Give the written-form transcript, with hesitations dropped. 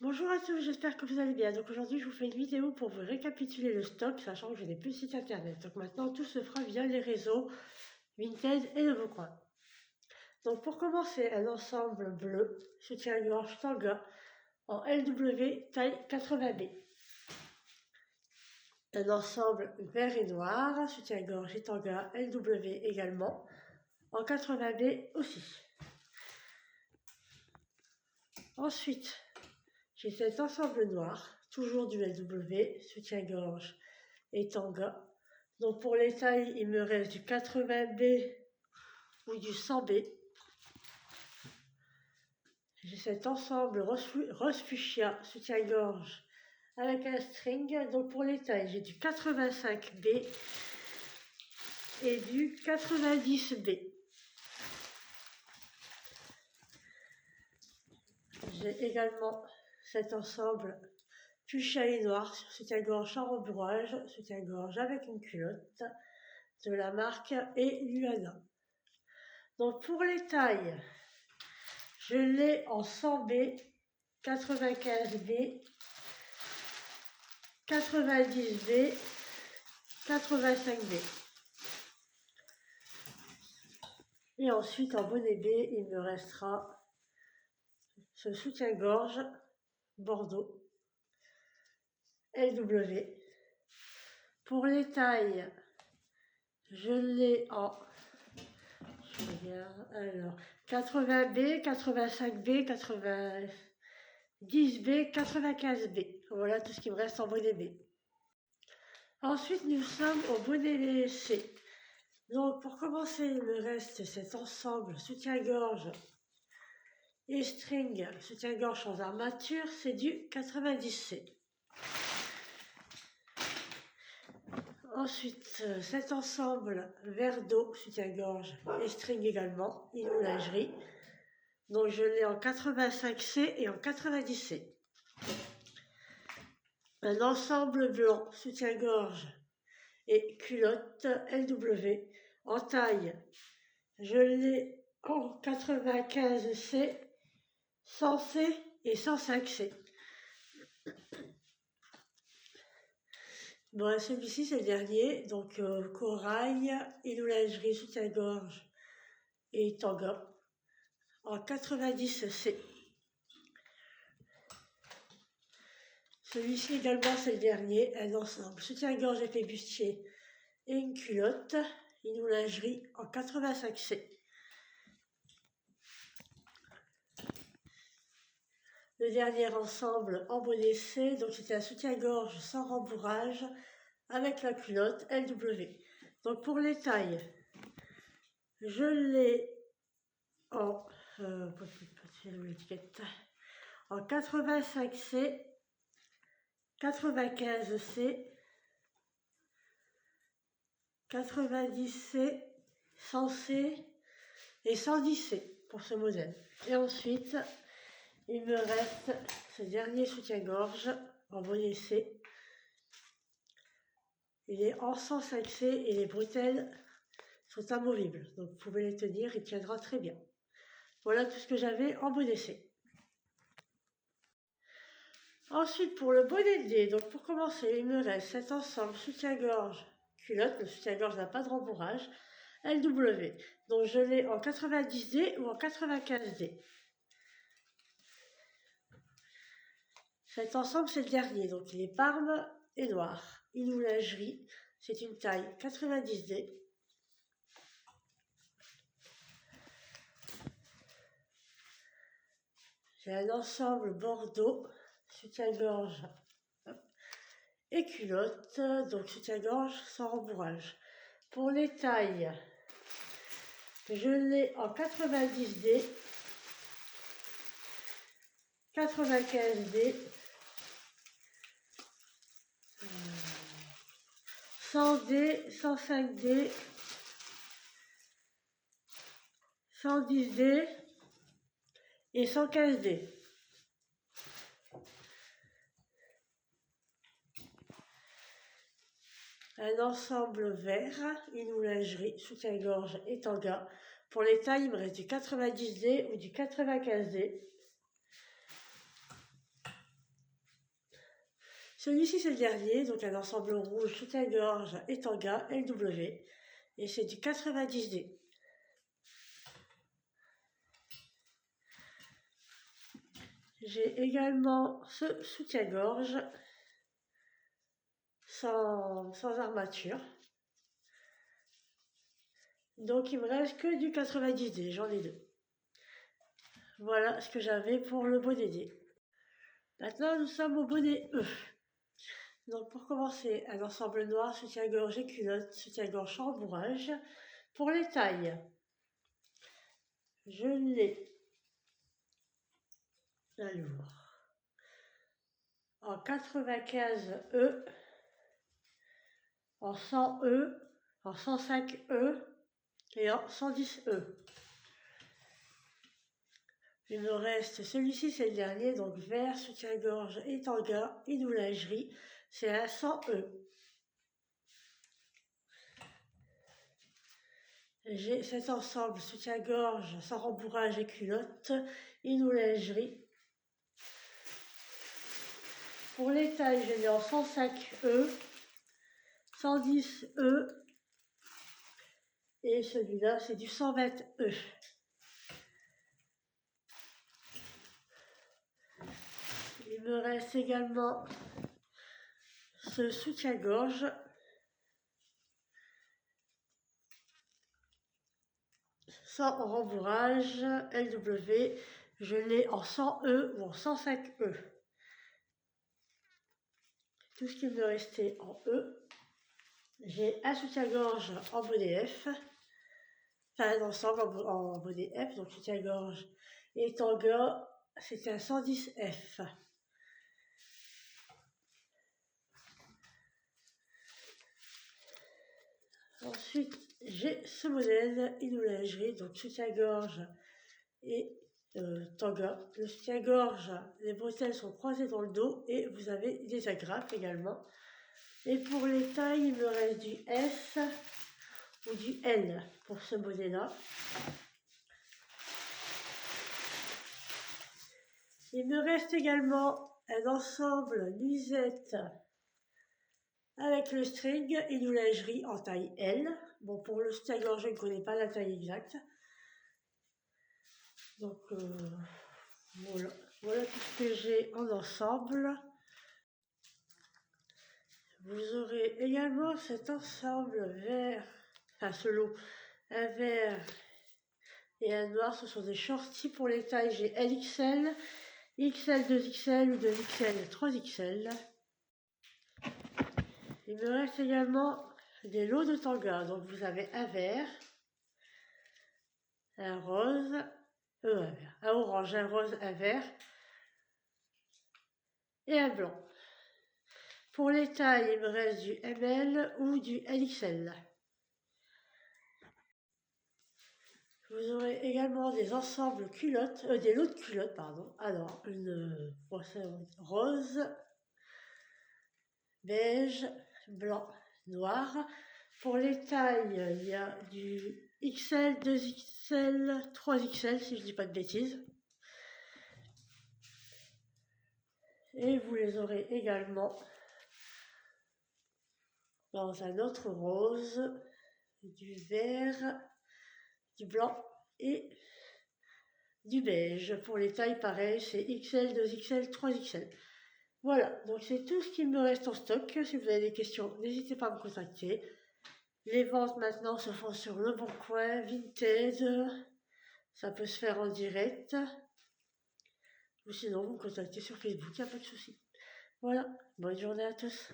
Bonjour à tous, j'espère que vous allez bien. Donc aujourd'hui, je vous fais une vidéo pour vous récapituler le stock, sachant que je n'ai plus de site internet. Donc maintenant, tout se fera via les réseaux Vinted et Leboncoin. Donc pour commencer, un ensemble bleu, soutien-gorge Tanga, en LW taille 80B. Un ensemble vert et noir, soutien-gorge et Tanga, LW également, en 80B aussi. Ensuite, j'ai cet ensemble noir, toujours du LW, soutien-gorge et Tanga. Donc pour les tailles, il me reste du 80B ou du 100B. J'ai cet ensemble rose fuchsia, soutien-gorge avec un string. Donc pour les tailles, j'ai du 85B et du 90B. J'ai également cet ensemble fuchsia et noir, soutien-gorge sans rembourrage, soutien-gorge avec une culotte de la marque Luana. Donc pour les tailles, je l'ai en 100B, 95B, 90B, 85B. Et ensuite en bonnet B, il me restera ce soutien-gorge Bordeaux LW. Pour les tailles, je l'ai en 80B, 85B, 90B, 95B. Voilà tout ce qui me reste en bonnet B. Ensuite, nous sommes au bonnet C. Donc, pour commencer, il me reste cet ensemble soutien-gorge et string, soutien-gorge sans armature, c'est du 90C. Ensuite, cet ensemble vert d'eau, soutien-gorge et string également, Inou lingerie. Donc, je l'ai en 85C et en 90C. Un ensemble blanc, soutien-gorge et culotte LW en taille. Je l'ai en 95C, 100C et 105C. Bon, celui-ci c'est le dernier, donc corail, Inou lingerie, soutien-gorge et tanga en 90C. Celui-ci également c'est le dernier, un ensemble soutien-gorge épais bustier et une culotte, Inou lingerie en 85C. Le dernier ensemble en bonnet C, donc c'était un soutien-gorge sans rembourrage avec la culotte LW. Donc pour les tailles, je l'ai en, en 85C, 95C, 90C, 100C et 110C pour ce modèle. Et ensuite, il me reste ce dernier soutien-gorge en bonnet C. Il est en 105C et les bretelles sont amovibles. Donc vous pouvez les tenir, il tiendra très bien. Voilà tout ce que j'avais en bonnet C. Ensuite pour le bonnet D, donc pour commencer, il me reste cet ensemble soutien-gorge culotte. Le soutien-gorge n'a pas de rembourrage. LW. Donc je l'ai en 90D ou en 95D. Cet ensemble c'est le dernier, donc il est parme et noir. Inou lingerie, c'est une taille 90D. J'ai un ensemble bordeaux, soutien-gorge et culotte, donc soutien-gorge sans rembourrage. Pour les tailles, je l'ai en 90D, 95D, 100D, 105D, 110D et 115D. Un ensemble vert, Inou lingerie, soutien-gorge et tanga. Pour les tailles, il me reste du 90D ou du 95D. Celui-ci, c'est le dernier, donc un ensemble rouge, soutien-gorge et tanga LW. Et c'est du 90D. J'ai également ce soutien-gorge sans armature. Donc il me reste que du 90D, j'en ai deux. Voilà ce que j'avais pour le bonnet D. Maintenant nous sommes au bonnet E. Donc pour commencer, un ensemble noir, soutien-gorge et culotte, soutien-gorge rembourrage. Pour les tailles, je l'ai en 95E, en 100E, en 105E et en 110E. Il me reste celui-ci, c'est le dernier, donc vert, soutien-gorge et tanga et doulingerie, c'est un 100E. J'ai cet ensemble soutien-gorge sans rembourrage et culotte, lingerie. Pour les tailles, je l'ai en 105E, 110E et celui-là, c'est du 120E. Il me reste également ce soutien-gorge sans rembourrage LW, je l'ai en 100E ou en 105E. Tout ce qui me restait en E, j'ai un soutien-gorge en bonnet F, enfin un ensemble en bonnet F, donc soutien-gorge et tanga, c'était un 110F. Ensuite, j'ai ce modèle lingerie, donc soutien-gorge et tanga. Le soutien-gorge, les bretelles sont croisées dans le dos et vous avez des agrafes également. Et pour les tailles, il me reste du S ou du L pour ce modèle-là. Il me reste également un ensemble nuisette avec le string et une lingerie en taille L. Bon, pour le soutien-gorge, je ne connais pas la taille exacte. Donc voilà tout ce que j'ai en ensemble. Vous aurez également cet ensemble vert, enfin ce lot, un vert et un noir, ce sont des shorties pour les tailles. J'ai LXL, XL, 2XL ou 2XL, 3XL. Il me reste également des lots de tanga. Donc vous avez un vert, un rose, un orange, un rose, un vert et un blanc. Pour les tailles, il me reste du ML ou du LXL. Vous aurez également des ensembles culottes, des lots de culottes, pardon. Alors, une rose, beige, blanc, noir. Pour les tailles, il y a du XL, 2XL, 3XL, si je ne dis pas de bêtises. Et vous les aurez également dans un autre rose, du vert, du blanc et du beige. Pour les tailles, pareil, c'est XL, 2XL, 3XL. Voilà, donc c'est tout ce qu'il me reste en stock. Si vous avez des questions, n'hésitez pas à me contacter. Les ventes maintenant se font sur Le Bon Coin, Vinted. Ça peut se faire en direct. Ou sinon, vous me contactez sur Facebook, il n'y a pas de souci. Voilà, bonne journée à tous.